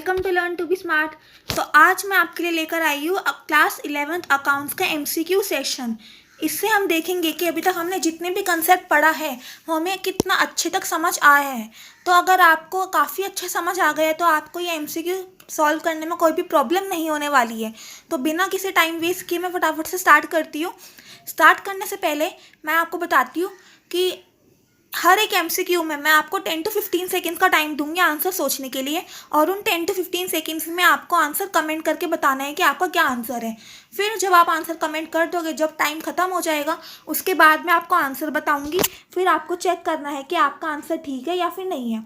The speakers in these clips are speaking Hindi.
Welcome to learn to be smart. तो आज मैं आपके लिए लेकर आई हूँ क्लास 11th अकाउंट्स का एमसीक्यू सेशन। इससे हम देखेंगे कि अभी तक हमने जितने भी कंसेप्ट पढ़ा है वो हमें कितना अच्छे तक समझ आया है। तो अगर आपको काफ़ी अच्छे समझ आ गए तो आपको ये एमसीक्यू सॉल्व करने में कोई भी प्रॉब्लम नहीं होने वाली है। तो बिना किसी टाइम वेस्ट किए मैं फटाफट से स्टार्ट करती हूँ। स्टार्ट करने से पहले मैं आपको बताती हूँ कि हर एक एमसीक्यू में मैं आपको 10 to 15 सेकेंड्स का टाइम दूंगी आंसर सोचने के लिए, और उन 10 to 15 सेकेंड्स में आपको आंसर कमेंट करके बताना है कि आपका क्या आंसर है। फिर जब आप आंसर कमेंट कर दोगे, जब टाइम ख़त्म हो जाएगा उसके बाद मैं आपको आंसर बताऊंगी। फिर आपको चेक करना है कि आपका आंसर ठीक है या फिर नहीं है।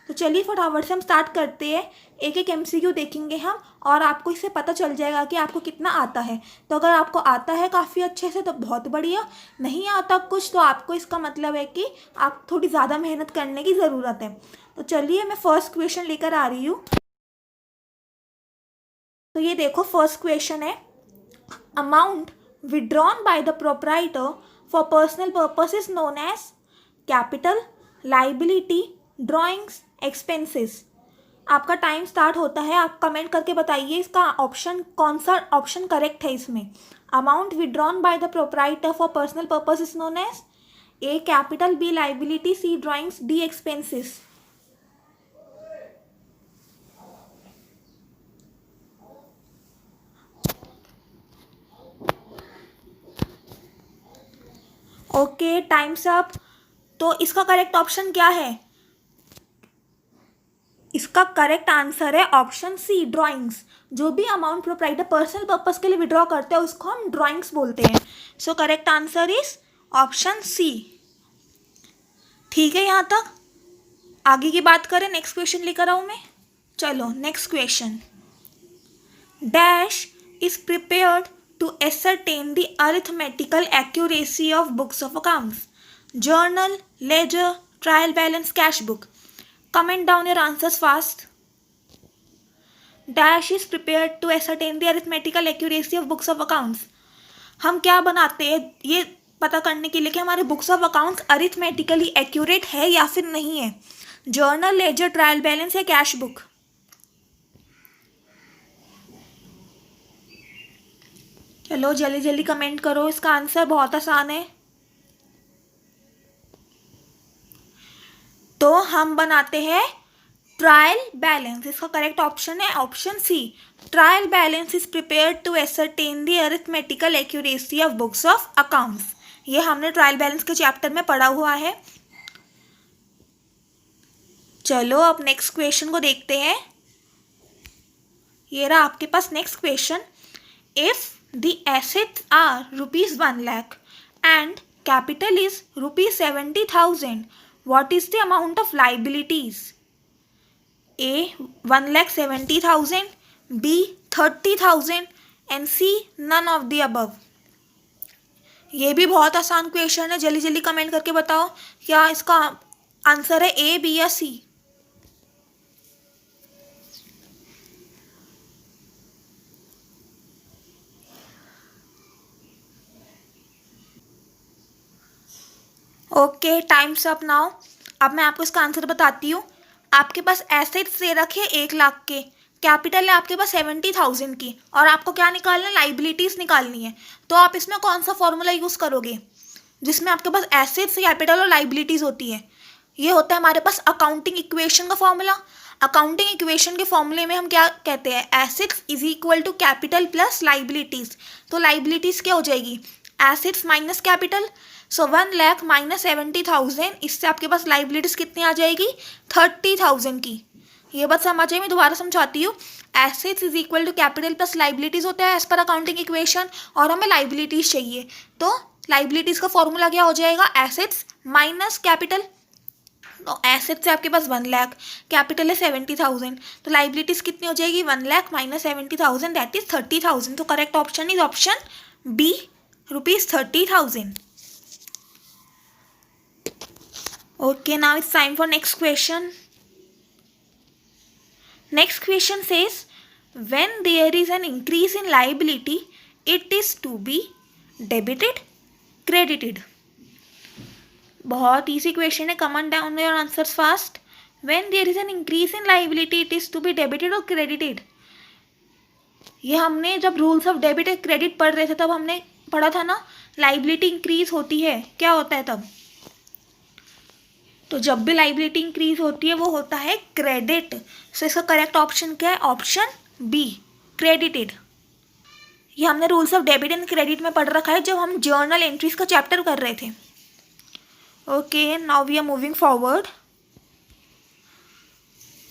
तो चलिए फटाफट से हम स्टार्ट करते हैं। एक एक एमसीक्यू देखेंगे हम और आपको इससे पता चल जाएगा कि आपको कितना आता है। तो अगर आपको आता है काफ़ी अच्छे से तो बहुत बढ़िया, नहीं आता कुछ तो आपको इसका मतलब है कि आप थोड़ी ज़्यादा मेहनत करने की ज़रूरत है। तो चलिए मैं फर्स्ट क्वेश्चन लेकर आ रही हूँ। तो ये देखो फर्स्ट क्वेश्चन है, amount withdrawn by the proprietor for personal purpose is known as capital, liability, drawings, expenses. आपका टाइम स्टार्ट होता है। आप कमेंट करके बताइए इसका ऑप्शन कौन सा ऑप्शन करेक्ट है इसमें। Amount withdrawn by the proprietor for personal purpose is known as a capital, B liability, C drawings, D expenses. Okay, time's up. तो इसका करेक्ट ऑप्शन क्या है? इसका करेक्ट आंसर है ऑप्शन सी, ड्राइंग्स। जो भी अमाउंट प्रोप्राइटर पर्सनल पर्पस के लिए विड्रॉ करते हैं उसको हम ड्राइंग्स बोलते हैं। So correct answer is option C. ठीक है, यहाँ तक। आगे की बात करें, नेक्स्ट क्वेश्चन लेकर आऊँ मैं। चलो next question, dash is prepared to ascertain the arithmetical accuracy of books of accounts, journal, ledger, trial balance, cash book. Comment down your answers fast. Dash is prepared to ascertain the arithmetical accuracy of books of accounts. हम क्या बनाते हैं ये पता करने के लिए कि हमारे books of accounts arithmetically accurate है या फिर नहीं है। जर्नल, लेजर, ट्रायल बैलेंस या कैश बुक। चलो जल्दी जल्दी कमेंट करो, इसका आंसर बहुत आसान है। तो हम बनाते हैं ट्रायल बैलेंस। इसका करेक्ट ऑप्शन है option C, trial balance is prepared to ascertain the arithmetical accuracy of books of accounts. ये हमने ट्रायल बैलेंस के चैप्टर में पढ़ा हुआ है। चलो अब नेक्स्ट क्वेश्चन को देखते हैं। ये रहा आपके पास next question, if the assets are ₹1 lakh and capital is ₹70,000, what is the amount of liabilities? A 1,70,000, B 30,000 and C none of the above। ये भी बहुत आसान क्वेश्चन है, जल्दी जल्दी कमेंट करके बताओ क्या इसका आंसर है ए, बी या C. Okay, time's up now. अब मैं आपको इसका आंसर बताती हूँ। आपके पास एसेट्स दे रखे 1 लाख के, कैपिटल है आपके पास 70,000 की, और आपको क्या निकालना है? लाइबिलिटीज़ निकालनी है। तो आप इसमें कौन सा फॉर्मूला यूज़ करोगे जिसमें आपके पास एसेट्स, कैपिटल और लाइबिलिटीज़ होती है? ये होता है हमारे पास अकाउंटिंग इक्वेशन का फॉर्मूला। अकाउंटिंग इक्वेशन के फॉर्मूले में हम क्या कहते हैं? Assets is equal to capital plus liabilities. तो लाइबिलिटीज़ क्या हो जाएगी? Assets minus capital. So 1 lakh minus 70,000, इससे आपके पास लाइबिलिटीज़ कितनी आ जाएगी? 30,000 की। ये बात समझ आइए, मैं दोबारा समझाती हूँ। Assets is equal to capital plus liabilities होता है एज पर अकाउंटिंग इक्वेशन, और हमें लाइबिलिटीज़ चाहिए। तो लाइबिलिटीज़ का फॉर्मूला क्या हो जाएगा? Assets minus capital. तो एसेट्स है आपके पास 1 लाख, कैपिटल है 70,000, तो लाइबिलिटीज़ कितनी हो जाएगी? 1 लाख माइनस 70,000, दैट इज 30,000। तो correct option is option B, ₹30,000। Okay, now it's time for next question. Next question says, when there is an increase in liability, it is to be debited, credited. बहुत easy question है, comment down your answers fast. When there is an increase in liability it is to be debited और क्रेडिटेड। ये हमने जब rules of debit and credit पढ़ रहे थे तब हमने पढ़ा था ना, लाइबिलिटी इंक्रीज होती है क्या होता है तब। तो जब भी लाइबिलिटी इंक्रीज होती है वो होता है क्रेडिट। सो इसका करेक्ट ऑप्शन क्या है, ऑप्शन बी, क्रेडिटेड। ये हमने rules of debit and credit में पढ़ रखा है जब हम जर्नल एंट्रीज का चैप्टर कर रहे थे। Okay, now we are moving forward.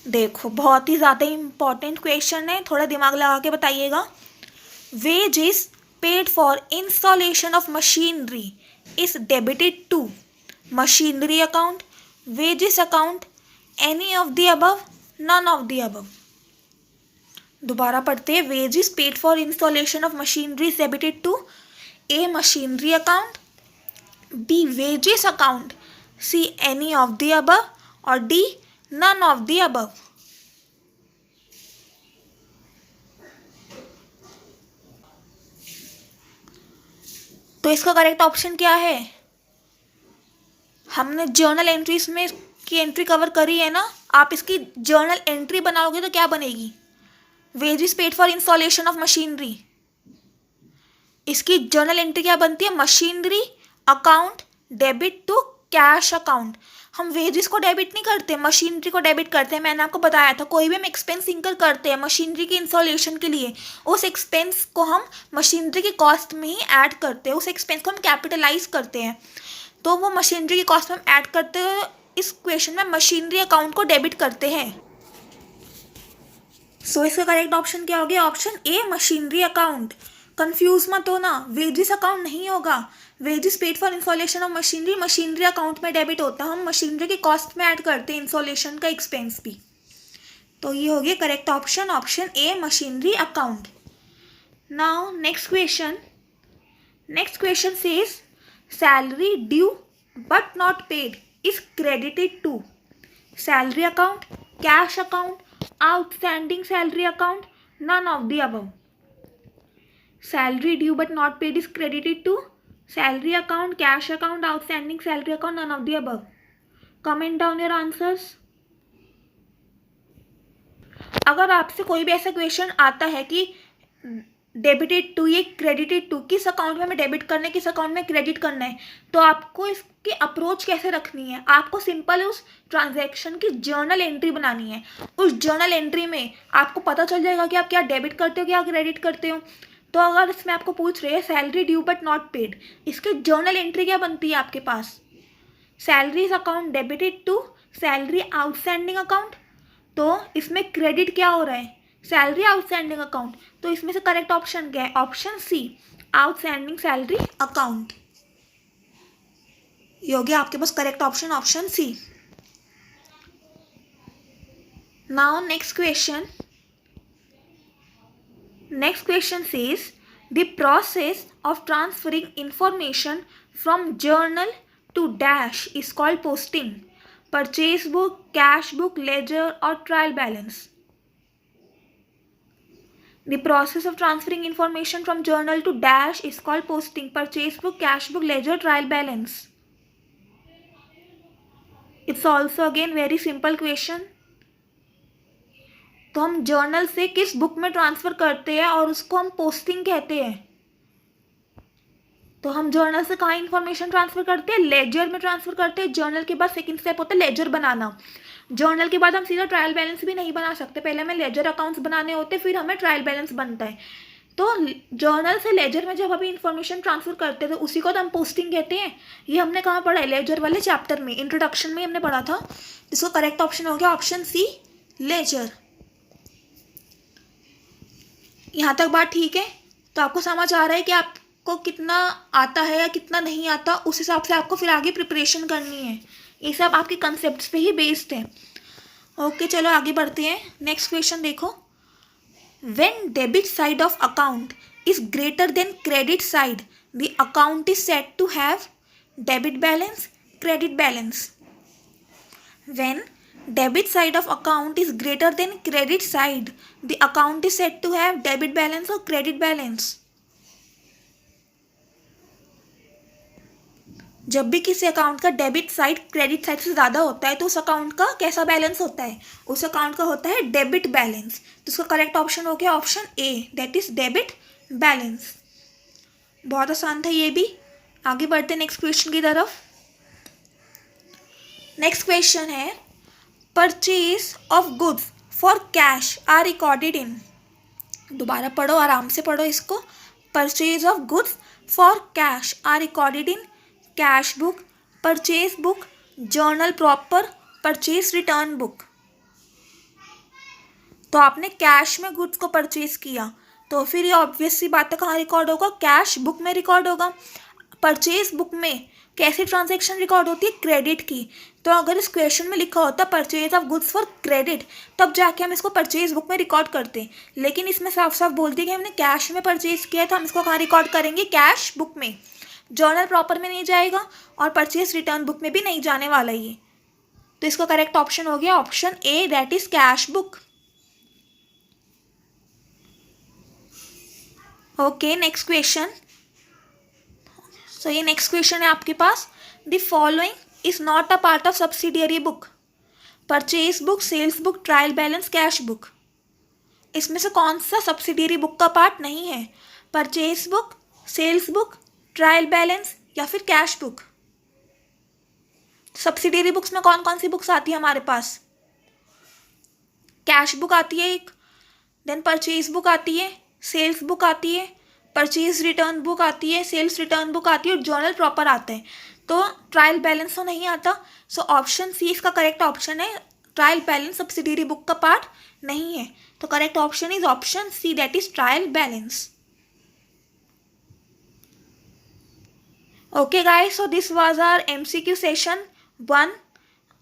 देखो बहुत ही ज़्यादा इम्पॉर्टेंट क्वेश्चन है, थोड़ा दिमाग लगा के बताइएगा। Wage is paid for installation of machinery is debited to machinery account, wages account, any of the above, none of the above। दोबारा पढ़ते हैं। wages paid for installation of machinery is debited to A machinery account, B wages account, C any of the above और D none of the above। तो इसका करेक्ट ऑप्शन क्या है, हमने जर्नल एंट्रीज में की एंट्री कवर करी है ना, आप इसकी जर्नल एंट्री बनाओगे तो क्या बनेगी, wages paid for installation of machinery. इसकी जर्नल एंट्री क्या बनती है, machinery account debit to cash account. हम वेजेस को डेबिट नहीं करते, मशीनरी को डेबिट करते हैं। मैंने आपको बताया था कोई भी हम एक्सपेंस इंकर करते हैं मशीनरी की इंस्टॉलेशन के लिए, उस एक्सपेंस को हम मशीनरी की कॉस्ट में ही ऐड करते हैं, उस एक्सपेंस को हम कैपिटलाइज करते हैं, तो वो मशीनरी की कॉस्ट में हम ऐड करते हैं। इस क्वेश्चन में मशीनरी अकाउंट को डेबिट करते हैं। सो इसका करेक्ट ऑप्शन क्या हो गया, ऑप्शन ए मशीनरी अकाउंट। कंफ्यूज मत हो ना, वेजेस अकाउंट नहीं होगा। Wages paid for installation of machinery machinery account में डेबिट होता है, हम मशीनरी की कॉस्ट में ऐड करते हैं इंस्टॉलेशन का एक्सपेंस भी। तो ये हो गया correct option, option A machinery account. Now next question. Next question says salary due but not paid is credited to salary account, cash account, outstanding salary account, none of the above। salary due but not paid is credited to salary account, cash account, outstanding salary account, none of the above। comment down your answers। अगर आपसे कोई भी ऐसा क्वेश्चन आता है कि डेबिटेड टू ये क्रेडिटेड टू, किस अकाउंट में हमें डेबिट करना है किस अकाउंट में क्रेडिट करना है, तो आपको इसकी अप्रोच कैसे रखनी है, आपको सिंपल उस ट्रांजैक्शन की जर्नल एंट्री बनानी है। उस जर्नल एंट्री में आपको पता चल जाएगा कि आप क्या डेबिट करते हो क्या क्रेडिट करते हो। तो अगर इसमें आपको पूछ रहे हैं salary due but not paid, इसकी जर्नल एंट्री क्या बनती है आपके पास, salaries account debited to salary outstanding account. तो इसमें क्रेडिट क्या हो रहा है, सैलरी आउटस्टैंडिंग अकाउंट। तो इसमें से करेक्ट ऑप्शन क्या है, option C outstanding salary account. ये हो गया आपके पास correct option, option C. Now next question. Next question says the process of transferring information from journal to dash is called posting, purchase book, cash book, ledger और trial balance. The process of transferring information from journal to dash is called posting, purchase book, cash book, ledger, trial balance। It's also again very simple question। तो हम जर्नल से किस बुक में ट्रांसफ़र करते हैं और उसको हम पोस्टिंग कहते हैं। तो हम जर्नल से कहाँ इन्फॉर्मेशन ट्रांसफ़र करते हैं, लेजर में ट्रांसफ़र करते हैं। जर्नल के बाद सेकंड स्टेप होता है लेजर बनाना। जर्नल के बाद हम सीधा ट्रायल बैलेंस भी नहीं बना सकते, पहले हमें लेजर अकाउंट्स बनाने होते फिर हमें ट्रायल बैलेंस बनता है। तो जर्नल से लेजर में जब अभी इन्फॉर्मेशन ट्रांसफ़र करते थे उसी को तो हम पोस्टिंग कहते हैं। ये हमने कहाँ पढ़ा है, लेजर वाले चैप्टर में, इंट्रोडक्शन में हमने पढ़ा था। इसका करेक्ट ऑप्शन हो गया ऑप्शन सी लेजर। यहाँ तक बात ठीक है, तो आपको समझ आ रहा है कि आपको कितना आता है या कितना नहीं आता, उस हिसाब से आपको फिर आगे प्रिपरेशन करनी है। ये सब आपके कंसेप्ट्स पे ही बेस्ड है। ओके चलो आगे बढ़ते हैं। नेक्स्ट क्वेश्चन देखो। When debit side of account is greater than credit side the account is said to have debit balance, credit balance. व्हेन debit side of account is greater than credit side the account is said to have debit balance or credit balance। जब भी किसी अकाउंट का डेबिट साइड क्रेडिट साइड से ज़्यादा होता है तो उस अकाउंट का कैसा बैलेंस होता है, उस अकाउंट का होता है डेबिट बैलेंस। तो उसका करेक्ट ऑप्शन हो गया option A, that is debit balance. बहुत आसान था ये भी। आगे बढ़ते नेक्स्ट क्वेश्चन की तरफ। नेक्स्ट क्वेश्चन है, purchase of goods for cash are recorded in, दोबारा पढ़ो, आराम से पढ़ो इसको। Purchase of goods for cash are recorded in cash book, purchase book, journal proper, purchase return book. तो आपने कैश में गुड्स को परचेज किया तो फिर ये ऑब्वियस सी बात है कहाँ रिकॉर्ड होगा, कैश बुक में रिकॉर्ड होगा। परचेज बुक में कैसी ट्रांजैक्शन रिकॉर्ड होती है, क्रेडिट की। तो अगर इस क्वेश्चन में लिखा होता purchase of goods for credit तब जाके हम इसको परचेज बुक में रिकॉर्ड करते, लेकिन इसमें साफ साफ बोल दिया कि हमने कैश में परचेज किया तो हम इसको कहाँ रिकॉर्ड करेंगे, कैश बुक में। जर्नल प्रॉपर में नहीं जाएगा और परचेज रिटर्न बुक में भी नहीं जाने वाला ये। तो इसका करेक्ट ऑप्शन हो गया option A, that is cash book. Okay next question. So ये नेक्स्ट क्वेश्चन है आपके पास, the following is not a part of subsidiary book, purchase book, sales book, trial balance, cash book. इसमें से कौन सा सब्सिडियरी बुक का पार्ट नहीं है, purchase book, sales book, trial balance या फिर कैश बुक। सब्सिडियरी बुक्स में कौन कौन सी बुक्स आती है हमारे पास, कैश बुक आती है एक, देन परचेज बुक आती है, सेल्स बुक आती है, परचेज रिटर्न बुक आती है, सेल्स रिटर्न बुक आती है और जर्नल प्रॉपर आता है। तो ट्रायल बैलेंस तो नहीं आता। सो ऑप्शन सी इसका करेक्ट ऑप्शन है, ट्रायल बैलेंस सब्सिडियरी बुक का पार्ट नहीं है। तो correct option is option C, that is trial balance. Okay guys, so this was our MCQ session 1।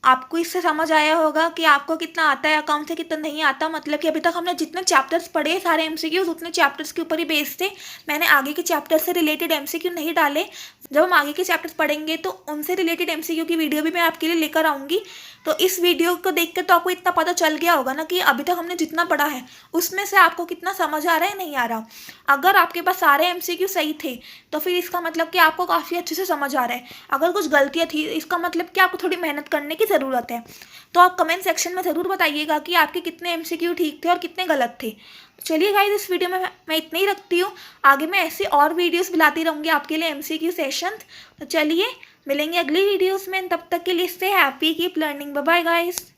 आपको इससे समझ आया होगा कि आपको कितना आता है अकाउंट से, कितना नहीं आता। मतलब कि अभी तक हमने जितने चैप्टर्स पढ़े सारे MCQs उतने चैप्टर्स के ऊपर ही बेस्ड थे। मैंने आगे के चैप्टर से रिलेटेड MCQ नहीं डाले। जब हम आगे के चैप्टर्स पढ़ेंगे तो उनसे रिलेटेड MCQ की वीडियो भी मैं आपके लिए लेकर आऊँगी। तो इस वीडियो को देख कर तो आपको इतना पता चल गया होगा ना कि अभी तक हमने जितना पढ़ा है उसमें से आपको कितना समझ आ रहा है, नहीं आ रहा। अगर आपके पास सारे MCQ सही थे तो फिर इसका मतलब कि आपको काफ़ी अच्छे से समझ आ रहा है। अगर कुछ गलतियाँ थी इसका मतलब कि आपको थोड़ी मेहनत करने की ज़रूरत है। तो आप कमेंट सेक्शन में ज़रूर बताइएगा कि आपके कितने MCQ ठीक थे और कितने गलत थे। चलिए गाइस, इस वीडियो में मैं इतना ही रखती हूँ। आगे मैं ऐसे और वीडियोस लाती रहूँगी आपके लिए MCQ सेशन। तो चलिए मिलेंगे अगली वीडियोस में, तब तक के लिए stay happy, keep learning, bye bye guys.